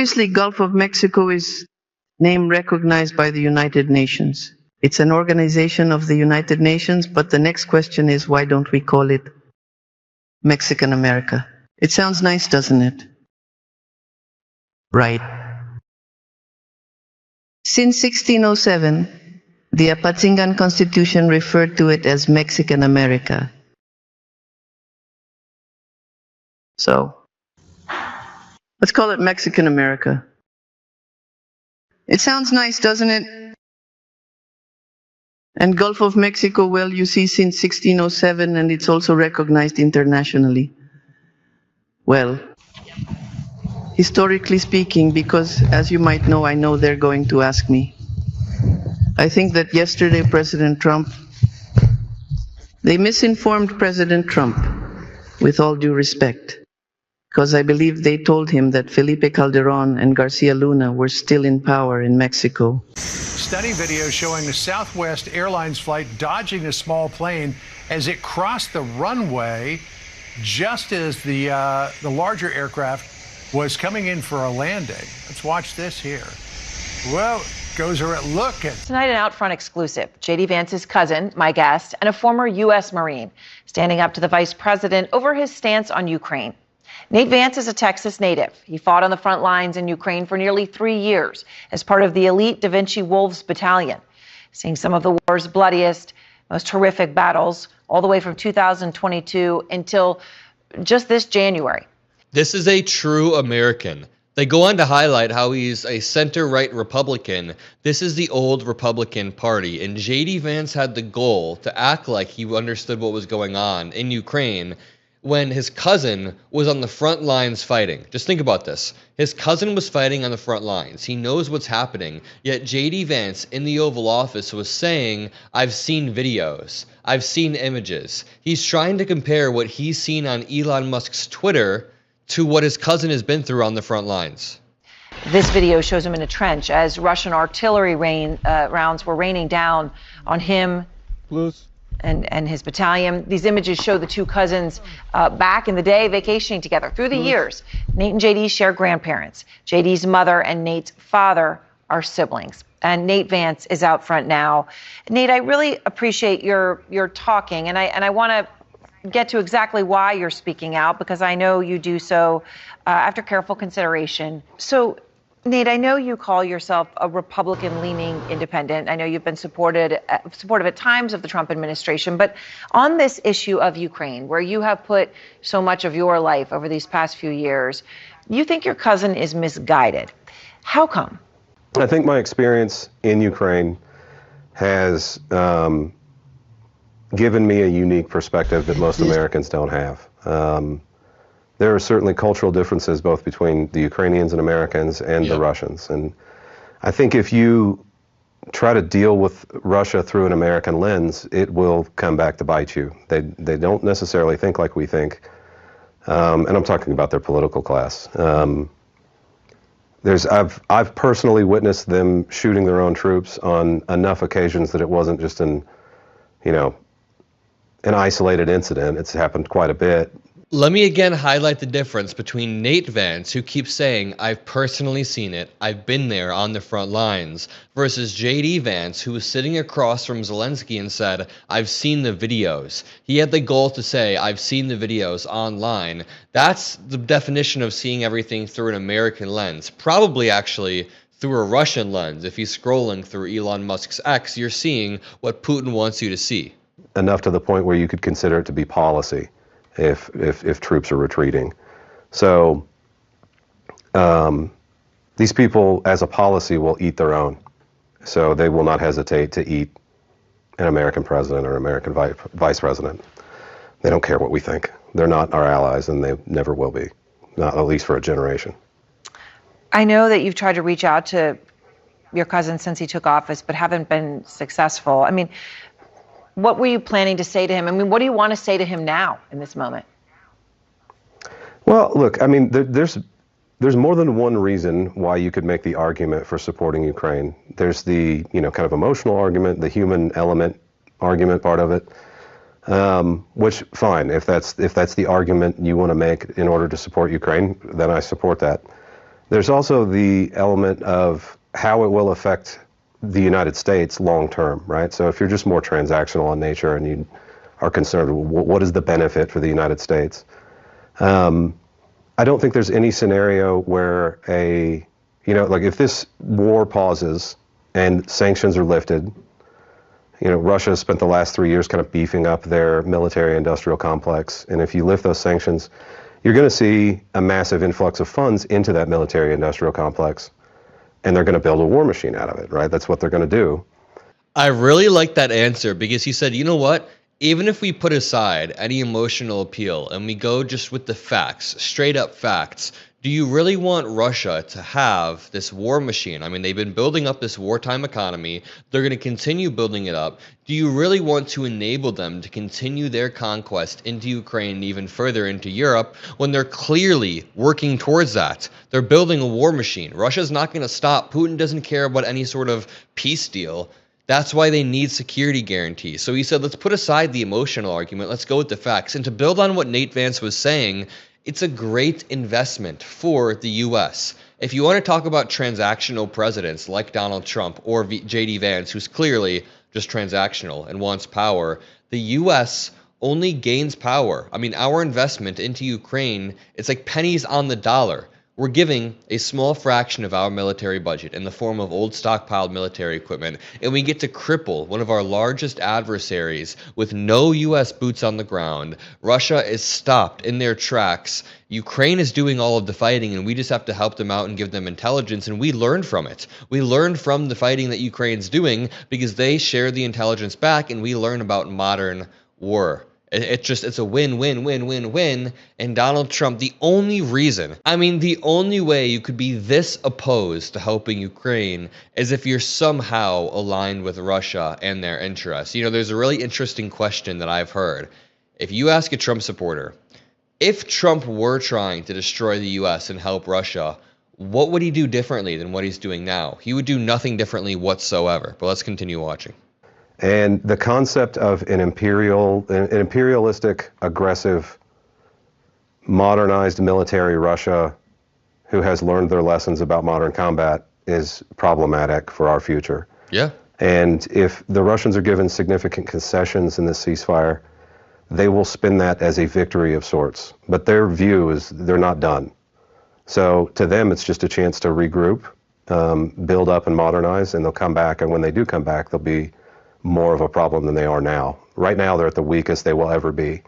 Obviously, Gulf of Mexico is name recognized by the United Nations. It's an organization of the United Nations, but the next question is, why don't we call it Mexican America? It sounds nice, doesn't it? Right. Since 1607, the Apatzingan Constitution referred to it as Mexican America. So, let's call it Mexican America. It sounds nice, doesn't it? And Gulf of Mexico, well, you see, since 1607, and it's also recognized internationally. Well, historically speaking, because as you might know, I know they're going to ask me. I think that yesterday President Trump, they misinformed President Trump, with all due respect, because I believe they told him that Felipe Calderon and Garcia Luna were still in power in Mexico. Stunning video showing the Southwest Airlines flight dodging a small plane as it crossed the runway just as the larger aircraft was coming in for a landing. Let's watch this here. Well, goes a look at tonight, an Out Front exclusive. J.D. Vance's cousin, my guest, and a former U.S. Marine standing up to the vice president over his stance on Ukraine. Nate Vance is a Texas native. He fought on the front lines in Ukraine for nearly 3 years as part of the elite Da Vinci Wolves Battalion, seeing some of the war's bloodiest, most horrific battles all the way from 2022 until just this January. This is a true American. They go on to highlight how he's a center-right Republican. This is the old Republican Party, and J.D. Vance had the goal to act like he understood what was going on in Ukraine when his cousin was on the front lines fighting. Just think about this. His cousin was fighting on the front lines. He knows what's happening. Yet J.D. Vance in the Oval Office was saying, I've seen videos. I've seen images. He's trying to compare what he's seen on Elon Musk's Twitter to what his cousin has been through on the front lines. This video shows him in a trench as Russian artillery rounds were raining down on him and his battalion. These images show the two cousins back in the day vacationing together through the years. Nate and JD share grandparents. JD's mother and Nate's father are siblings. And Nate Vance is out front now. Nate, I really appreciate your talking, and I want to get to exactly why you're speaking out, because I know you do so after careful consideration. So, Nate, I know you call yourself a Republican-leaning independent. I know you've been supportive at times of the Trump administration, but on this issue of Ukraine, where you have put so much of your life over these past few years, you think your cousin is misguided. How come? I think my experience in Ukraine has given me a unique perspective that most Americans don't have. There are certainly cultural differences both between the Ukrainians and Americans and the Russians. And I think if you try to deal with Russia through an American lens, it will come back to bite you. They don't necessarily think like we think. And I'm talking about their political class. I've personally witnessed them shooting their own troops on enough occasions that it wasn't just an isolated incident. It's happened quite a bit. Let me again highlight the difference between Nate Vance, who keeps saying, I've personally seen it, I've been there on the front lines, versus J.D. Vance, who was sitting across from Zelensky and said, I've seen the videos. He had the goal to say, I've seen the videos online. That's the definition of seeing everything through an American lens, probably actually through a Russian lens. If he's scrolling through Elon Musk's X, you're seeing what Putin wants you to see. Enough to the point where you could consider it to be policy. If troops are retreating. So these people, as a policy, will eat their own. So they will not hesitate to eat an American president or American vice president. They don't care what we think. They're not our allies, and they never will be, not at least for a generation. I know that you've tried to reach out to your cousin since he took office, but haven't been successful. I mean, what were you planning to say to him? I mean, what do you want to say to him now in this moment? Well, look, I mean, there's more than one reason why you could make the argument for supporting Ukraine. There's the, kind of emotional argument, the human element argument part of it, which, fine, if that's the argument you want to make in order to support Ukraine, then I support that. There's also the element of how it will affect the United States long term, right? So if you're just more transactional in nature and you are concerned, what is the benefit for the United States? I don't think there's any scenario where like if this war pauses and sanctions are lifted, Russia has spent the last 3 years kind of beefing up their military industrial complex. And if you lift those sanctions, you're going to see a massive influx of funds into that military industrial complex. And they're going to build a war machine out of it, right? That's what they're going to do. I really like that answer because he said, you know what? Even if we put aside any emotional appeal and we go just with the facts, straight up facts, do you really want Russia to have this war machine? I mean, they've been building up this wartime economy. They're going to continue building it up. Do you really want to enable them to continue their conquest into Ukraine and even further into Europe when they're clearly working towards that? They're building a war machine. Russia's not going to stop. Putin doesn't care about any sort of peace deal. That's why they need security guarantees. So he said, let's put aside the emotional argument. Let's go with the facts. And to build on what Nate Vance was saying, it's a great investment for the U.S. If you want to talk about transactional presidents like Donald Trump or J.D. Vance, who's clearly just transactional and wants power, the U.S. only gains power. I mean, our investment into Ukraine, it's like pennies on the dollar. We're giving a small fraction of our military budget in the form of old stockpiled military equipment, and we get to cripple one of our largest adversaries with no U.S. boots on the ground. Russia is stopped in their tracks. Ukraine is doing all of the fighting, and we just have to help them out and give them intelligence, and we learn from it. We learn from the fighting that Ukraine's doing because they share the intelligence back, and we learn about modern war. It's a win, win, win, win, win. And Donald Trump, the only way you could be this opposed to helping Ukraine is if you're somehow aligned with Russia and their interests. There's a really interesting question that I've heard. If you ask a Trump supporter, if Trump were trying to destroy the U.S. and help Russia, what would he do differently than what he's doing now? He would do nothing differently whatsoever. But let's continue watching. And the concept of an imperialistic, aggressive, modernized military Russia who has learned their lessons about modern combat is problematic for our future. Yeah. And if the Russians are given significant concessions in this ceasefire, they will spin that as a victory of sorts. But their view is they're not done. So to them, it's just a chance to regroup, build up and modernize, and they'll come back. And when they do come back, they'll be more of a problem than they are now. Right now, they're at the weakest they will ever be.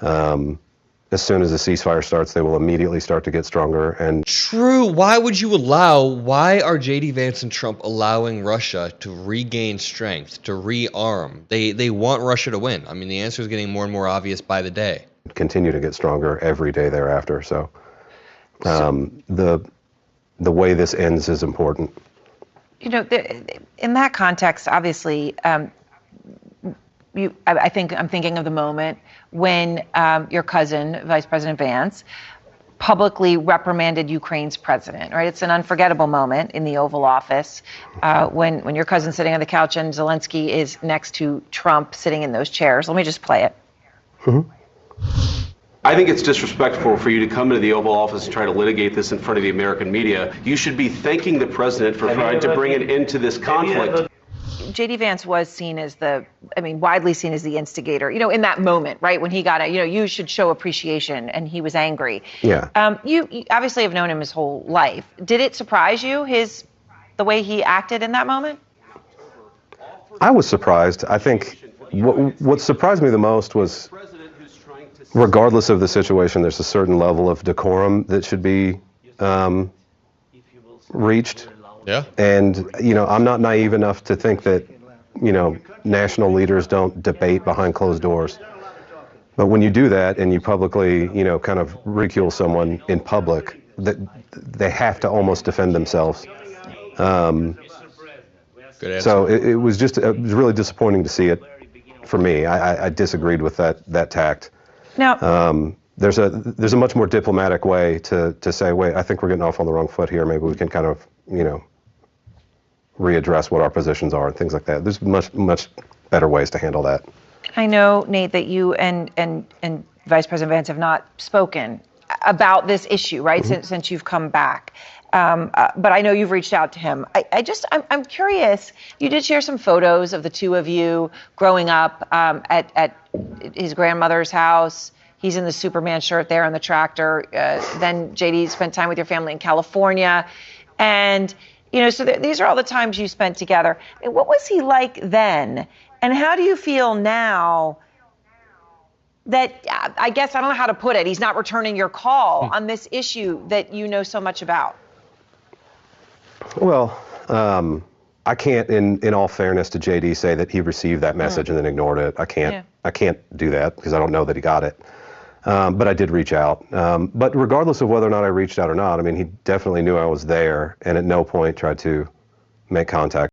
As soon as the ceasefire starts, they will immediately start to get stronger. And true. Why are J.D. Vance and Trump allowing Russia to regain strength, to rearm? They want Russia to win. I mean, the answer is getting more and more obvious by the day. Continue to get stronger every day thereafter. So the way this ends is important. In that context, obviously, I think I'm thinking of the moment when your cousin, Vice President Vance, publicly reprimanded Ukraine's president, right? It's an unforgettable moment in the Oval Office when your cousin's sitting on the couch and Zelensky is next to Trump sitting in those chairs. Let me just play it. Mm-hmm. I think it's disrespectful for you to come into the Oval Office and try to litigate this in front of the American media. You should be thanking the president for trying to bring an end to this conflict. J.D. Vance was seen as widely seen as the instigator, in that moment, right? When he got it, you should show appreciation, and he was angry. Yeah. You obviously have known him his whole life. Did it surprise you, the way he acted in that moment? I was surprised. I think what surprised me the most was, regardless of the situation, there's a certain level of decorum that should be reached. Yeah. And, I'm not naive enough to think that, national leaders don't debate behind closed doors. But when you do that and you publicly, kind of ridicule someone in public, that they have to almost defend themselves. Good answer. So it was really disappointing to see it for me. I disagreed with that tact. Now, there's a much more diplomatic way to say, wait, I think we're getting off on the wrong foot here. Maybe we can kind of, readdress what our positions are and things like that. There's much better ways to handle that. I know, Nate, that you and Vice President Vance have not spoken about this issue, right, since you've come back. but I know you've reached out to him. I'm curious. You did share some photos of the two of you growing up at his grandmother's house. He's in the Superman shirt there on the tractor. Then JD spent time with your family in California. And, so these are all the times you spent together. I mean, what was he like then? And how do you feel now that, I guess, I don't know how to put it, he's not returning your call on this issue that you know so much about? Well, I can't, in all fairness to JD, say that he received that message and then ignored it. I can't do that because I don't know that he got it. But I did reach out. But regardless of whether or not I reached out or not, I mean, he definitely knew I was there and at no point tried to make contact.